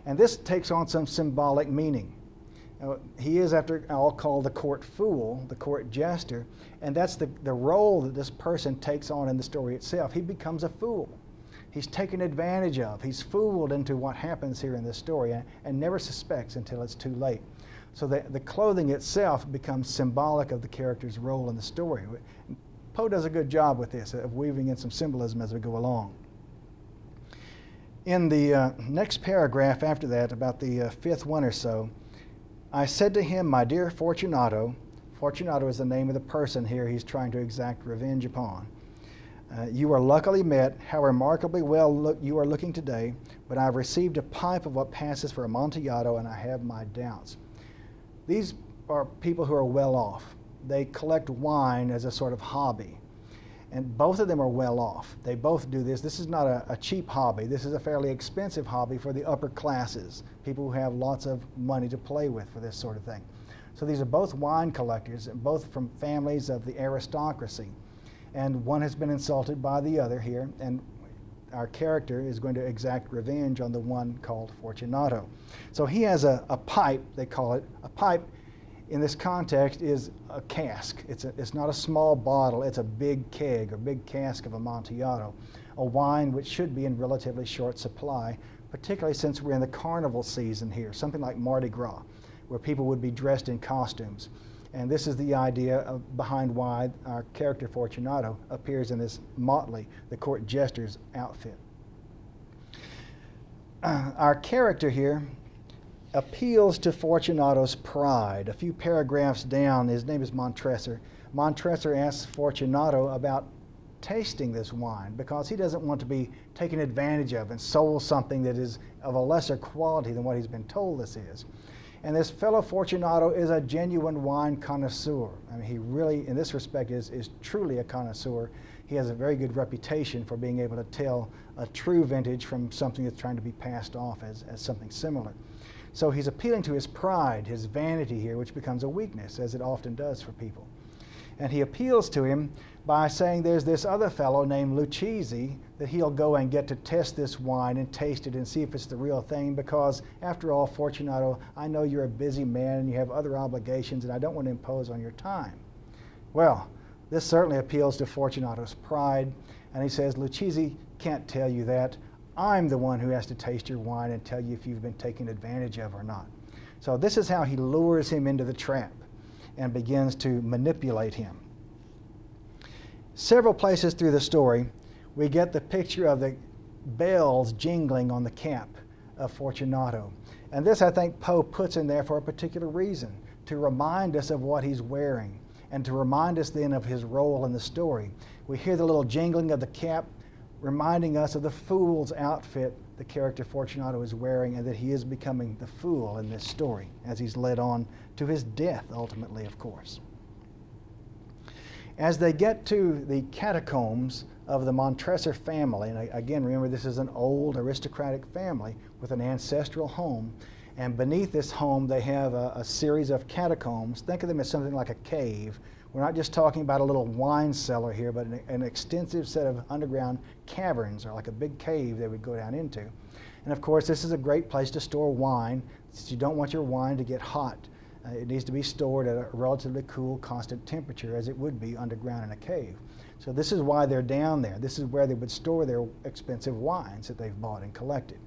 And this takes on some symbolic meaning. He is, after all, called the court fool, the court jester, and that's the role that this person takes on in the story itself. He becomes a fool. He's taken advantage of. He's fooled into what happens here in this story and never suspects until it's too late. So the clothing itself becomes symbolic of the character's role in the story. Poe does a good job with this, of weaving in some symbolism as we go along. In the next paragraph after that, about the fifth one or so, I said to him, my dear Fortunato, Fortunato is the name of the person here he's trying to exact revenge upon. You are luckily met. How remarkably well you are looking today, but I've received a pipe of what passes for Amontillado, and I have my doubts. These are people who are well off. They collect wine as a sort of hobby, and both of them are well off. They both do this. This is not a cheap hobby. This is a fairly expensive hobby for the upper classes, people who have lots of money to play with for this sort of thing. So these are both wine collectors, and both from families of the aristocracy. And one has been insulted by the other here, and our character is going to exact revenge on the one called Fortunato. So he has a pipe, they call it. A pipe in this context is a cask. It's not a small bottle, it's a big keg or big cask of Amontillado, a wine which should be in relatively short supply, particularly since we're in the carnival season here, something like Mardi Gras, where people would be dressed in costumes. And this is the idea behind why our character Fortunato appears in this motley, the court jester's outfit. Our character here appeals to Fortunato's pride. A few paragraphs down, his name is Montresor. Montresor asks Fortunato about tasting this wine because he doesn't want to be taken advantage of and sold something that is of a lesser quality than what he's been told this is. And this fellow Fortunato is a genuine wine connoisseur. I mean, he really, in this respect, is truly a connoisseur. He has a very good reputation for being able to tell a true vintage from something that's trying to be passed off as something similar. So he's appealing to his pride, his vanity here, which becomes a weakness, as it often does for people. And he appeals to him by saying there's this other fellow named Lucchese that he'll go and get to test this wine and taste it and see if it's the real thing, because after all, Fortunato, I know you're a busy man and you have other obligations and I don't want to impose on your time. Well, this certainly appeals to Fortunato's pride, and he says, Lucchese can't tell you that. I'm the one who has to taste your wine and tell you if you've been taken advantage of or not. So this is how he lures him into the trap and begins to manipulate him. Several places through the story, we get the picture of the bells jingling on the cap of Fortunato. And this, I think, Poe puts in there for a particular reason, to remind us of what he's wearing and to remind us then of his role in the story. We hear the little jingling of the cap, reminding us of the fool's outfit the character Fortunato is wearing, and that he is becoming the fool in this story as he's led on to his death, ultimately, of course. As they get to the catacombs of the Montresor family, and again, remember, this is an old aristocratic family with an ancestral home, and beneath this home they have a series of catacombs. Think of them as something like a cave. We're not just talking about a little wine cellar here, but an extensive set of underground caverns, or like a big cave they would go down into. And of course, this is a great place to store wine, since you don't want your wine to get hot. It needs to be stored at a relatively cool, constant temperature, as it would be underground in a cave. So this is why they're down there. This is where they would store their expensive wines that they've bought and collected.